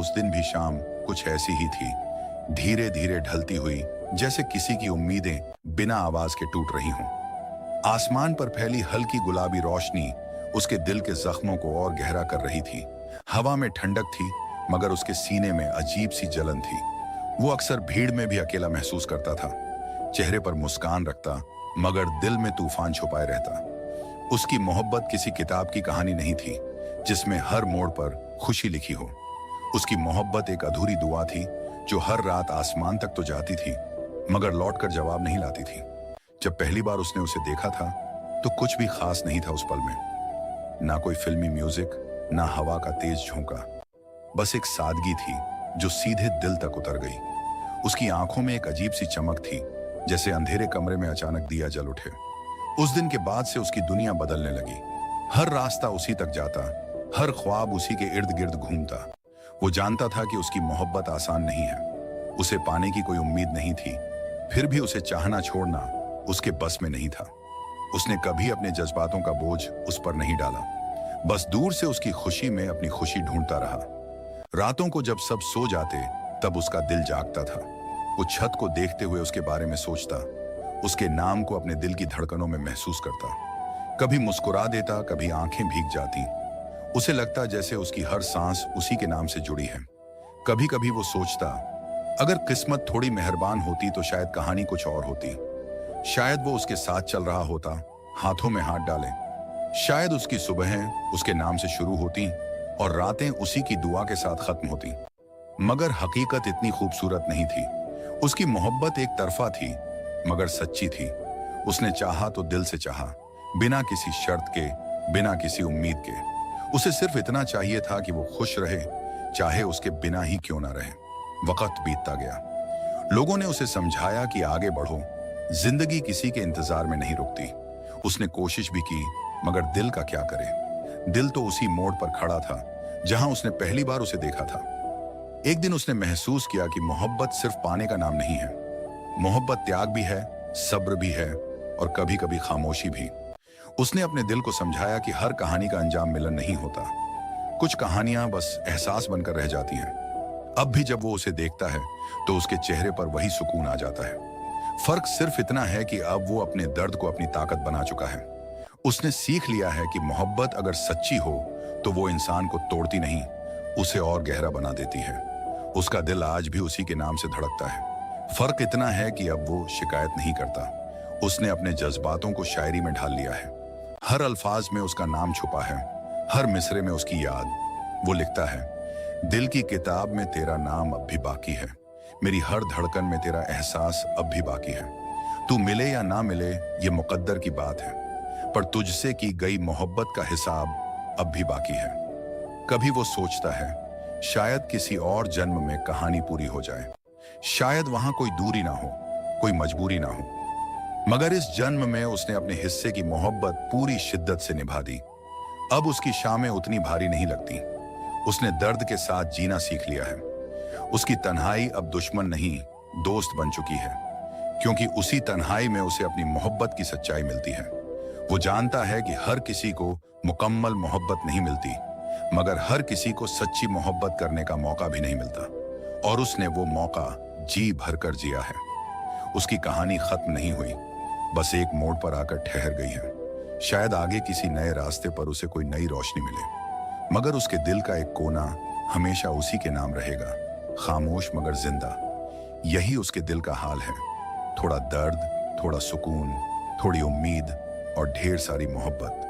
उस दिन भी शाम कुछ ऐसी ही थी, धीरे धीरे ढलती हुई, जैसे किसी की उम्मीदें बिना आवाज के टूट रही हों। आसमान पर फैली हल्की गुलाबी रोशनी उसके दिल के जख्मों को और गहरा कर रही थी। हवा में ठंडक थी, मगर उसके सीने में अजीब सी जलन थी। वो अक्सर भीड़ में भी अकेला महसूस करता था, चेहरे पर मुस्कान रखता, मगर दिल में तूफान छुपाए रहता। उसकी मोहब्बत किसी किताब की कहानी नहीं थी जिसमें हर मोड़ पर खुशी लिखी हो। उसकी मोहब्बत एक अधूरी दुआ थी जो हर रात आसमान तक तो जाती थी, मगर लौटकर जवाब नहीं लाती थी। जब पहली बार उसने उसे देखा था तो कुछ भी खास नहीं था उस पल में। ना कोई फिल्मी म्यूजिक, ना हवा का तेज झोंका, बस एक सादगी थी जो सीधे दिल तक उतर गई। उसकी आंखों में एक अजीब सी चमक थी, जैसे अंधेरे कमरे में अचानक दिया जल उठे। उस दिन के बाद से उसकी दुनिया बदलने लगी। हर रास्ता उसी तक जाता, हर ख्वाब उसी के इर्द गिर्द घूमता। वो जानता था कि उसकी मोहब्बत आसान नहीं है, उसे पाने की कोई उम्मीद नहीं थी, फिर भी उसे चाहना छोड़ना उसके बस में नहीं था। उसने कभी अपने जज्बातों का बोझ उस पर नहीं डाला, बस दूर से उसकी खुशी में अपनी खुशी ढूंढता रहा। रातों को जब सब सो जाते तब उसका दिल जागता था। वो छत को देखते हुए उसके बारे में सोचता, उसके नाम को अपने दिल की धड़कनों में महसूस करता। कभी मुस्कुरा देता, कभी आंखें भीग जाती। उसे लगता जैसे उसकी हर सांस उसी के नाम से जुड़ी है। कभी कभी वो सोचता, अगर किस्मत थोड़ी मेहरबान होती तो शायद कहानी कुछ और होती। शायद वो उसके साथ चल रहा होता, हाथों में हाथ डाले। शायद उसकी सुबहें उसके नाम से शुरू होती और रातें उसी की दुआ के साथ खत्म होती। मगर हकीकत इतनी खूबसूरत नहीं थी। उसकी मोहब्बत एक तरफा थी, मगर सच्ची थी। उसने चाहा तो दिल से चाहा, बिना किसी शर्त के, बिना किसी उम्मीद के। उसे सिर्फ इतना चाहिए था कि वो खुश रहे, चाहे उसके बिना ही क्यों ना रहे। वक्त बीतता गया। लोगों ने उसे समझाया कि आगे बढ़ो, जिंदगी किसी के इंतजार में नहीं रुकती। उसने कोशिश भी की, मगर दिल का क्या करे। दिल तो उसी मोड़ पर खड़ा था जहां उसने पहली बार उसे देखा था। एक दिन उसने महसूस किया कि मोहब्बत सिर्फ पाने का नाम नहीं है। मोहब्बत त्याग भी है, सब्र भी है, और कभी कभी खामोशी भी। उसने अपने दिल को समझाया कि हर कहानी का अंजाम मिलन नहीं होता। कुछ कहानियां बस एहसास बनकर रह जाती हैं। अब भी जब वो उसे देखता है तो उसके चेहरे पर वही सुकून आ जाता है। फर्क सिर्फ इतना है कि अब वो अपने दर्द को अपनी ताकत बना चुका है। उसने सीख लिया है कि मोहब्बत अगर सच्ची हो तो वो इंसान को तोड़ती नहीं, उसे और गहरा बना देती है। उसका दिल आज भी उसी के नाम से धड़कता है। फर्क इतना है कि अब वो शिकायत नहीं करता। उसने अपने जज्बातों को शायरी में ढाल लिया है। हर अल्फाज में उसका नाम छुपा है, हर मिसरे में उसकी याद। वो लिखता है, दिल की किताब में तेरा नाम अब भी बाकी है, मेरी हर धड़कन में तेरा एहसास अब भी बाकी है। तू मिले या ना मिले ये मुकद्दर की बात है, पर तुझसे की गई मोहब्बत का हिसाब अब भी बाकी है। कभी वो सोचता है, शायद किसी और जन्म में कहानी पूरी हो जाए। शायद वहां कोई दूरी ना हो, कोई मजबूरी ना हो, मगर इस जन्म में उसने अपने हिस्से की मोहब्बत पूरी शिद्दत से निभा दी। अब उसकी शामें उतनी भारी नहीं लगती। उसने दर्द के साथ जीना सीख लिया है। उसकी तन्हाई अब दुश्मन नहीं, दोस्त बन चुकी है, क्योंकि उसी तन्हाई में उसे अपनी मोहब्बत की सच्चाई मिलती है। वो जानता है कि हर किसी को मुकम्मल मोहब्बत नहीं मिलती, मगर हर किसी को सच्ची मोहब्बत करने का मौका भी नहीं मिलता, और उसने वो मौका जी भरकर जिया है। उसकी कहानी खत्म नहीं हुई, बस एक मोड़ पर आकर ठहर गई है। शायद आगे किसी नए रास्ते पर उसे कोई नई रोशनी मिले, मगर उसके दिल का एक कोना हमेशा उसी के नाम रहेगा, खामोश मगर जिंदा। यही उसके दिल का हाल है। थोड़ा दर्द, थोड़ा सुकून, थोड़ी उम्मीद और ढेर सारी मोहब्बत।